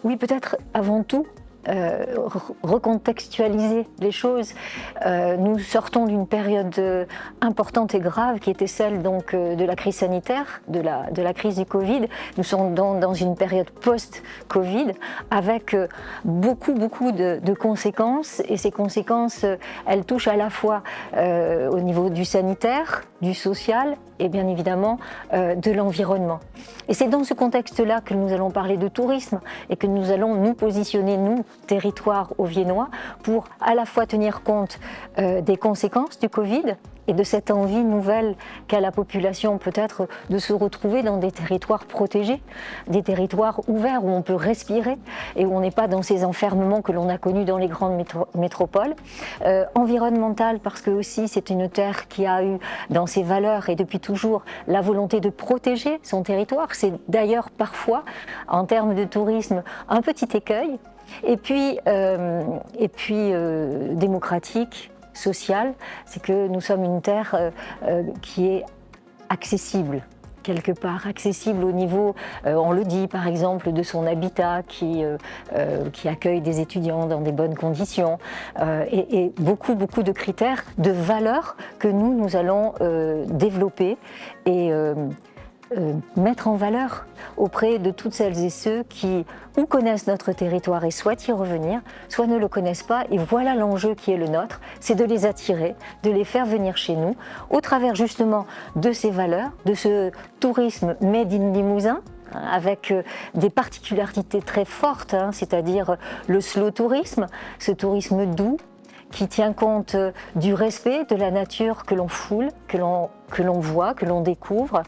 Oui, peut-être avant tout, recontextualiser les choses. Nous sortons d'une période importante et grave qui était celle donc de la crise sanitaire, de la crise du Covid. Nous sommes dans une période post-Covid avec beaucoup de conséquences, et ces conséquences, elles touchent à la fois au niveau du sanitaire, du social et bien évidemment de l'environnement. Et c'est dans ce contexte-là que nous allons parler de tourisme et que nous allons nous positionner, nous, territoire auviennois, pour à la fois tenir compte des conséquences du Covid et de cette envie nouvelle qu'a la population peut-être de se retrouver dans des territoires protégés, des territoires ouverts où on peut respirer et où on n'est pas dans ces enfermements que l'on a connus dans les grandes métropoles. Environnemental parce que aussi c'est une terre qui a eu dans ses valeurs et depuis toujours la volonté de protéger son territoire. C'est d'ailleurs parfois en termes de tourisme un petit écueil. Et puis démocratique, sociale, c'est que nous sommes une terre qui est accessible quelque part, accessible au niveau, on le dit par exemple, de son habitat qui accueille des étudiants dans des bonnes conditions et beaucoup de critères, de valeurs que nous allons développer et mettre en valeur auprès de toutes celles et ceux qui ou connaissent notre territoire et souhaitent y revenir, soit ne le connaissent pas. Et voilà l'enjeu qui est le nôtre, c'est de les attirer, de les faire venir chez nous, au travers justement de ces valeurs, de ce tourisme made in Limousin, avec des particularités très fortes, c'est-à-dire le slow tourisme, ce tourisme doux, qui tient compte du respect de la nature que l'on foule, que l'on voit, que l'on découvre,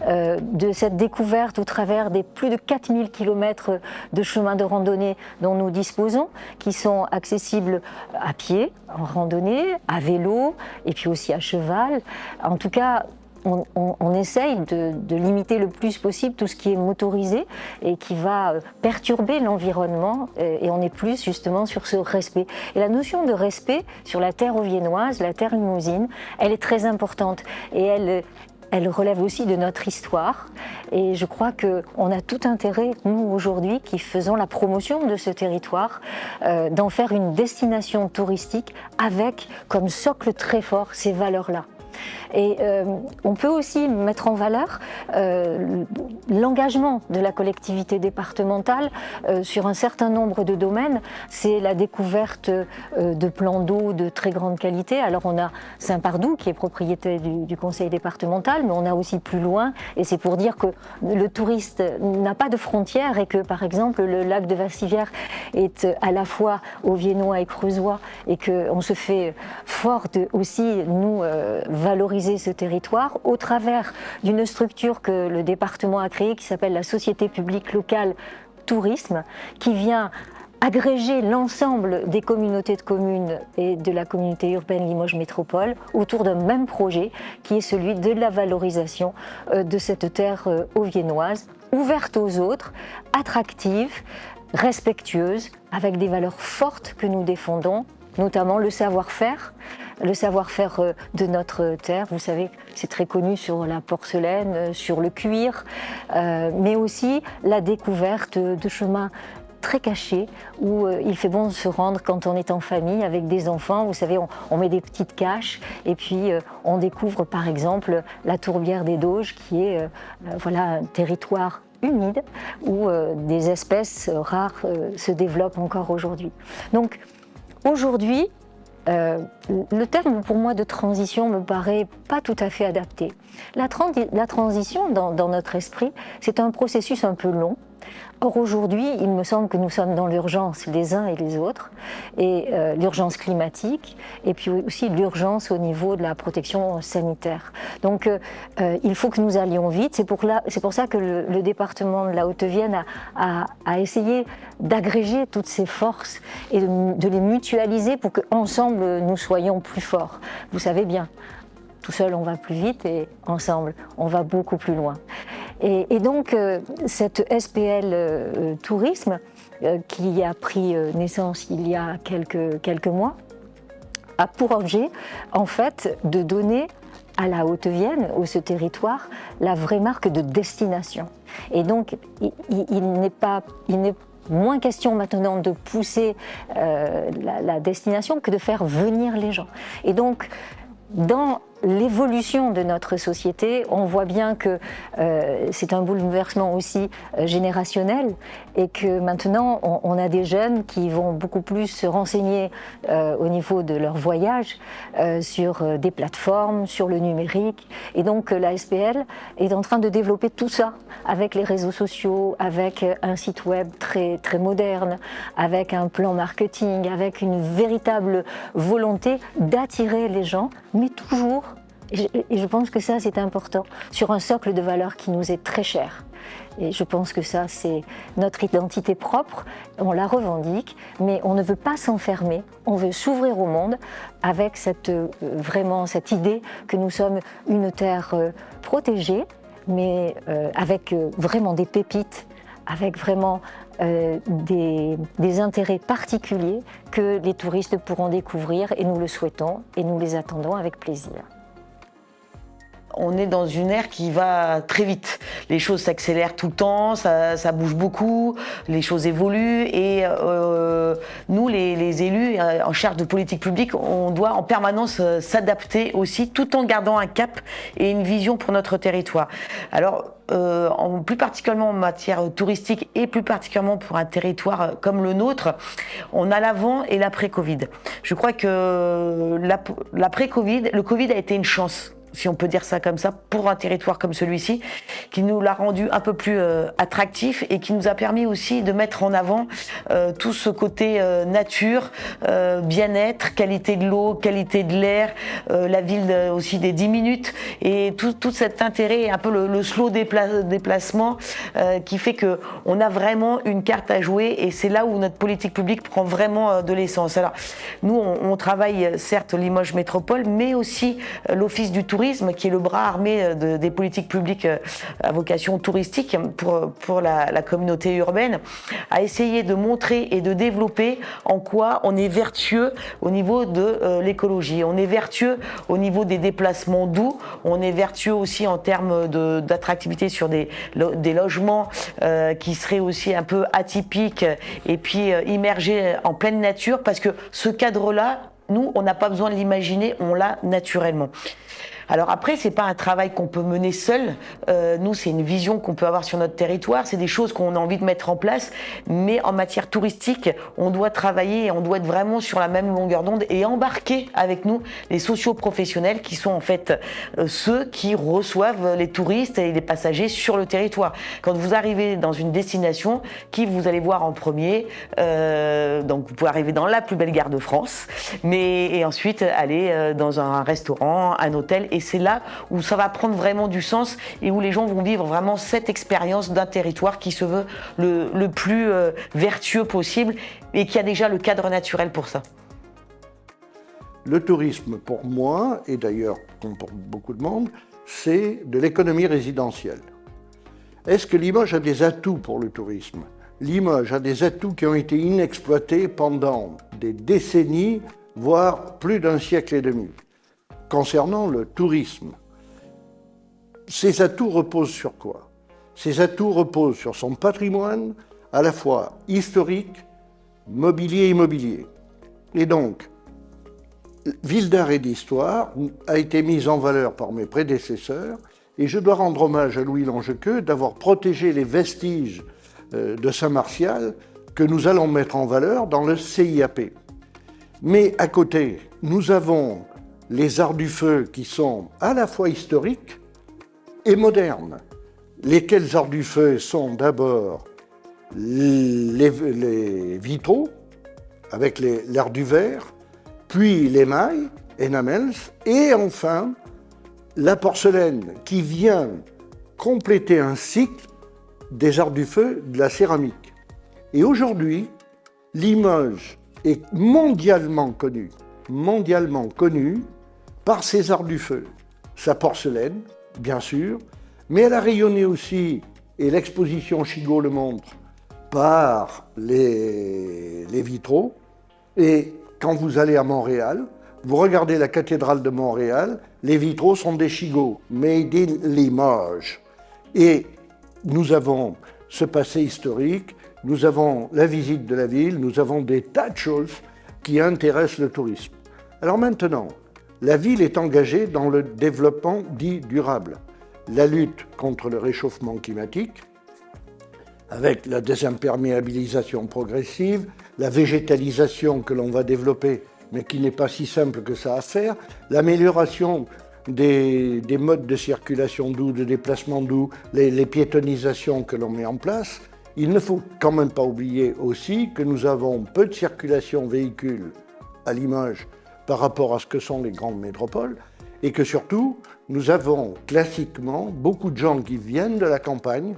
de cette découverte au travers des plus de 4000 km de chemins de randonnée dont nous disposons, qui sont accessibles à pied, en randonnée, à vélo et puis aussi à cheval. En tout cas, on essaye de limiter le plus possible tout ce qui est motorisé et qui va perturber l'environnement, et on est plus justement sur ce respect. Et la notion de respect sur la terre auviennoise, la terre limousine, elle est très importante et elle relève aussi de notre histoire. Et je crois qu'on a tout intérêt, nous aujourd'hui, qui faisons la promotion de ce territoire, d'en faire une destination touristique avec comme socle très fort ces valeurs-là. Et on peut aussi mettre en valeur l'engagement de la collectivité départementale sur un certain nombre de domaines. C'est la découverte de plans d'eau de très grande qualité. Alors on a Saint-Pardoux qui est propriété du conseil départemental, mais on a aussi plus loin, et c'est pour dire que le touriste n'a pas de frontières et que par exemple le lac de Vassivière est à la fois auviennois et creusois, et qu'on se fait fort de aussi nous valoriser ce territoire au travers d'une structure que le département a créée qui s'appelle la Société publique locale tourisme, qui vient agréger l'ensemble des communautés de communes et de la communauté urbaine Limoges Métropole autour d'un même projet qui est celui de la valorisation de cette terre auviennoise, ouverte aux autres, attractive, respectueuse, avec des valeurs fortes que nous défendons, notamment le savoir-faire de notre terre. Vous savez, c'est très connu sur la porcelaine, sur le cuir, mais aussi la découverte de chemins très cachés où il fait bon de se rendre quand on est en famille avec des enfants. Vous savez, on met des petites caches et puis on découvre par exemple la tourbière des Doges qui est un territoire humide où des espèces rares se développent encore aujourd'hui. Donc, aujourd'hui, le terme pour moi de transition me paraît pas tout à fait adapté. La transition dans notre esprit, c'est un processus un peu long. Or aujourd'hui, il me semble que nous sommes dans l'urgence les uns et les autres, et l'urgence climatique, et puis aussi l'urgence au niveau de la protection sanitaire. Donc il faut que nous allions vite. C'est pour ça que le département de la Haute-Vienne a essayé d'agréger toutes ces forces et de les mutualiser pour qu'ensemble nous soyons plus forts. Vous savez bien, tout seul on va plus vite et ensemble on va beaucoup plus loin. Et donc cette SPL Tourisme qui a pris naissance il y a quelques mois a pour objet en fait de donner à la Haute-Vienne, ou ce territoire, la vraie marque de destination. Et donc il n'est moins question maintenant de pousser la destination que de faire venir les gens. Et donc, dans l'évolution de notre société, on voit bien que c'est un bouleversement aussi générationnel et que maintenant on a des jeunes qui vont beaucoup plus se renseigner au niveau de leur voyage sur des plateformes, sur le numérique. Et donc la SPL est en train de développer tout ça avec les réseaux sociaux, avec un site web très, très moderne, avec un plan marketing, avec une véritable volonté d'attirer les gens, mais toujours, et je pense que ça c'est important, sur un socle de valeurs qui nous est très cher. Et je pense que ça c'est notre identité propre, on la revendique, mais on ne veut pas s'enfermer, on veut s'ouvrir au monde avec vraiment cette idée que nous sommes une terre protégée, mais avec vraiment des pépites, avec vraiment des intérêts particuliers que les touristes pourront découvrir, et nous le souhaitons et nous les attendons avec plaisir. On est dans une ère qui va très vite. Les choses s'accélèrent tout le temps, ça bouge beaucoup, les choses évoluent et nous, les élus en charge de politique publique, on doit en permanence s'adapter aussi tout en gardant un cap et une vision pour notre territoire. Alors, plus particulièrement en matière touristique et plus particulièrement pour un territoire comme le nôtre, on a l'avant et l'après-Covid. Je crois que l'après-Covid, le Covid a été une chance, si on peut dire ça comme ça, pour un territoire comme celui-ci, qui nous l'a rendu un peu plus attractif et qui nous a permis aussi de mettre en avant tout ce côté nature, bien-être, qualité de l'eau, qualité de l'air, la ville aussi des 10 minutes, et tout cet intérêt, un peu le slow déplacement qui fait qu'on a vraiment une carte à jouer, et c'est là où notre politique publique prend vraiment de l'essence. Alors, nous, on travaille certes Limoges Métropole, mais aussi l'Office du tourisme, qui est le bras armé des politiques publiques à vocation touristique pour la communauté urbaine, a essayé de montrer et de développer en quoi on est vertueux au niveau de l'écologie, on est vertueux au niveau des déplacements doux, on est vertueux aussi en termes d'attractivité sur des logements qui seraient aussi un peu atypiques et puis immergés en pleine nature, parce que ce cadre-là, nous, on n'a pas besoin de l'imaginer, on l'a naturellement. Alors après, c'est pas un travail qu'on peut mener seul. Nous, c'est une vision qu'on peut avoir sur notre territoire. C'est des choses qu'on a envie de mettre en place. Mais en matière touristique, on doit travailler et on doit être vraiment sur la même longueur d'onde et embarquer avec nous les socio-professionnels qui sont en fait ceux qui reçoivent les touristes et les passagers sur le territoire. Quand vous arrivez dans une destination, qui vous allez voir en premier, donc vous pouvez arriver dans la plus belle gare de France, et ensuite aller dans un restaurant, un hôtel. Et c'est là où ça va prendre vraiment du sens et où les gens vont vivre vraiment cette expérience d'un territoire qui se veut le plus vertueux possible et qui a déjà le cadre naturel pour ça. Le tourisme, pour moi, et d'ailleurs pour beaucoup de monde, c'est de l'économie résidentielle. Est-ce que Limoges a des atouts pour le tourisme ? Limoges a des atouts qui ont été inexploités pendant des décennies, voire plus d'un siècle et demi. Concernant le tourisme, ces atouts reposent sur quoi ? Ces atouts reposent sur son patrimoine, à la fois historique, mobilier et immobilier. Et donc, Ville d'Art et d'Histoire a été mise en valeur par mes prédécesseurs, et je dois rendre hommage à Louis Longequeux d'avoir protégé les vestiges de Saint-Martial que nous allons mettre en valeur dans le CIAP. Mais à côté, nous avons les arts du feu qui sont à la fois historiques et modernes. Lesquels arts du feu sont d'abord les vitraux, avec l'art du verre, puis l'émail, enamels, et enfin la porcelaine qui vient compléter un cycle des arts du feu de la céramique. Et aujourd'hui, Limoges est mondialement connue par ses arts du feu, sa porcelaine, bien sûr, mais elle a rayonné aussi, et l'exposition Chigot le montre, par les vitraux. Et quand vous allez à Montréal, vous regardez la cathédrale de Montréal, les vitraux sont des Chigot, made in Limoges. Et nous avons ce passé historique nous avons la visite de la ville, nous avons des tas de choses qui intéressent le tourisme. Alors maintenant, la ville est engagée dans le développement dit durable, la lutte contre le réchauffement climatique, avec la désimperméabilisation progressive, la végétalisation que l'on va développer, mais qui n'est pas si simple que ça à faire, l'amélioration des modes de circulation doux, de déplacement doux, les piétonisations que l'on met en place. Il ne faut quand même pas oublier aussi que nous avons peu de circulation véhicules à Limoges par rapport à ce que sont les grandes métropoles, et que surtout, nous avons classiquement beaucoup de gens qui viennent de la campagne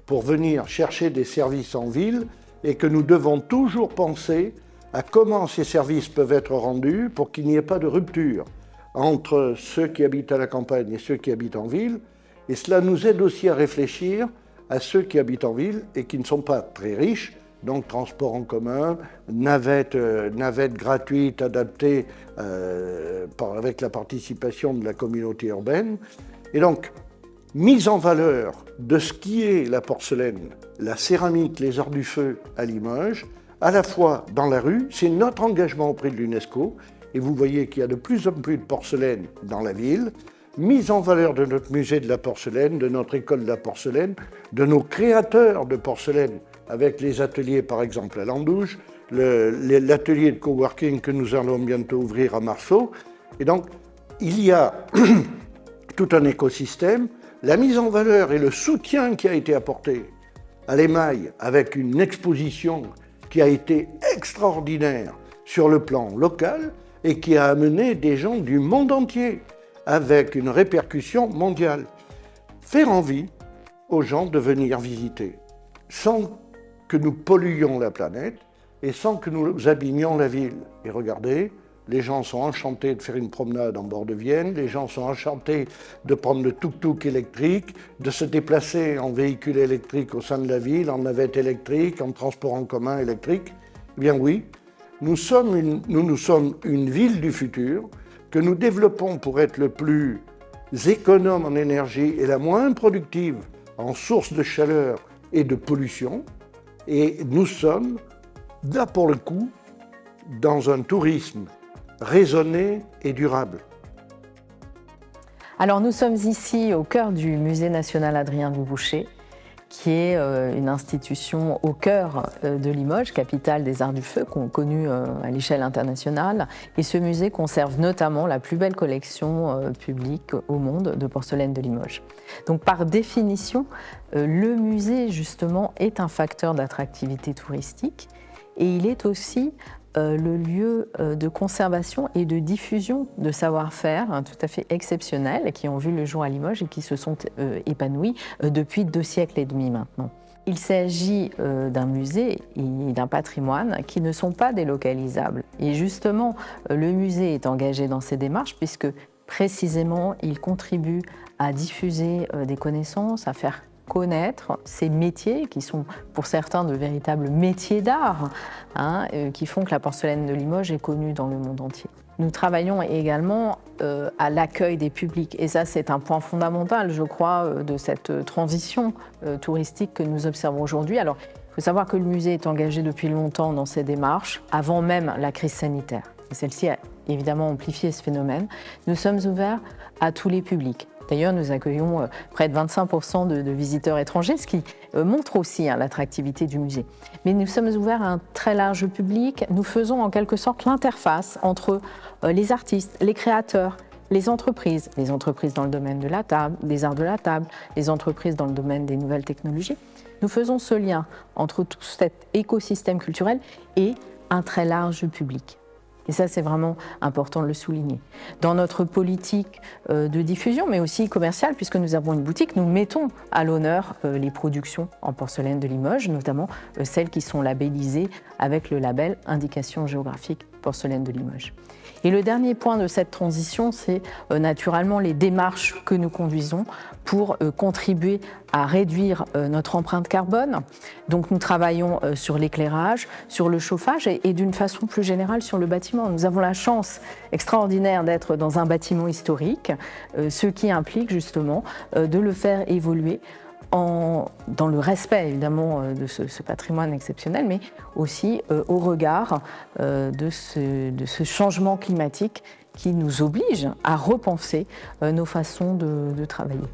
pour venir chercher des services en ville, et que nous devons toujours penser à comment ces services peuvent être rendus pour qu'il n'y ait pas de rupture entre ceux qui habitent à la campagne et ceux qui habitent en ville. Et cela nous aide aussi à réfléchir à ceux qui habitent en ville et qui ne sont pas très riches, donc transport en commun, navettes gratuites adaptées avec la participation de la communauté urbaine. Et donc, mise en valeur de ce qui est la porcelaine, la céramique, les arts du feu à Limoges, à la fois dans la rue, c'est notre engagement auprès de l'UNESCO, et vous voyez qu'il y a de plus en plus de porcelaine dans la ville, mise en valeur de notre musée de la porcelaine, de notre école de la porcelaine, de nos créateurs de porcelaine, avec les ateliers par exemple à Landouge, l'atelier de coworking que nous allons bientôt ouvrir à Marceau. Et donc, il y a tout un écosystème. La mise en valeur et le soutien qui a été apporté à l'émail avec une exposition qui a été extraordinaire sur le plan local et qui a amené des gens du monde entier avec une répercussion mondiale. Faire envie aux gens de venir visiter sans que nous polluions la planète et sans que nous abîmions la ville. Et regardez, les gens sont enchantés de faire une promenade en bord de Vienne, les gens sont enchantés de prendre le tuk-tuk électrique, de se déplacer en véhicule électrique au sein de la ville, en navette électrique, en transport en commun électrique. Eh bien oui, nous sommes une ville du futur que nous développons pour être le plus économe en énergie et la moins productive en source de chaleur et de pollution. Et nous sommes, là pour le coup, dans un tourisme raisonné et durable. Alors nous sommes ici au cœur du Musée national Adrien Dubouché, qui est une institution au cœur de Limoges, capitale des arts du feu, connue à l'échelle internationale. Et ce musée conserve notamment la plus belle collection publique au monde de porcelaine de Limoges. Donc par définition, le musée justement est un facteur d'attractivité touristique et il est aussi le lieu de conservation et de diffusion de savoir-faire tout à fait exceptionnels qui ont vu le jour à Limoges et qui se sont épanouis depuis 2 siècles et demi maintenant. Il s'agit d'un musée et d'un patrimoine qui ne sont pas délocalisables. Et justement, le musée est engagé dans ces démarches puisque précisément, il contribue à diffuser des connaissances, à faire connaître ces métiers qui sont pour certains de véritables métiers d'art, qui font que la porcelaine de Limoges est connue dans le monde entier. Nous travaillons également à l'accueil des publics et ça c'est un point fondamental je crois de cette transition touristique que nous observons aujourd'hui. Alors il faut savoir que le musée est engagé depuis longtemps dans ces démarches avant même la crise sanitaire et celle-ci a évidemment amplifié ce phénomène. Nous sommes ouverts à tous les publics. D'ailleurs, nous accueillons près de 25% de visiteurs étrangers, ce qui montre aussi l'attractivité du musée. Mais nous sommes ouverts à un très large public. Nous faisons en quelque sorte l'interface entre les artistes, les créateurs, les entreprises dans le domaine de la table, des arts de la table, les entreprises dans le domaine des nouvelles technologies. Nous faisons ce lien entre tout cet écosystème culturel et un très large public. Et ça, c'est vraiment important de le souligner. Dans notre politique de diffusion, mais aussi commerciale, puisque nous avons une boutique, nous mettons à l'honneur les productions en porcelaine de Limoges, notamment celles qui sont labellisées avec le label Indication géographique porcelaine de Limoges. Et le dernier point de cette transition, c'est naturellement les démarches que nous conduisons pour contribuer à réduire notre empreinte carbone. Donc nous travaillons sur l'éclairage, sur le chauffage et d'une façon plus générale sur le bâtiment. Nous avons la chance extraordinaire d'être dans un bâtiment historique, ce qui implique justement de le faire évoluer dans le respect évidemment de ce patrimoine exceptionnel, mais aussi au regard de ce changement climatique qui nous oblige à repenser nos façons de travailler.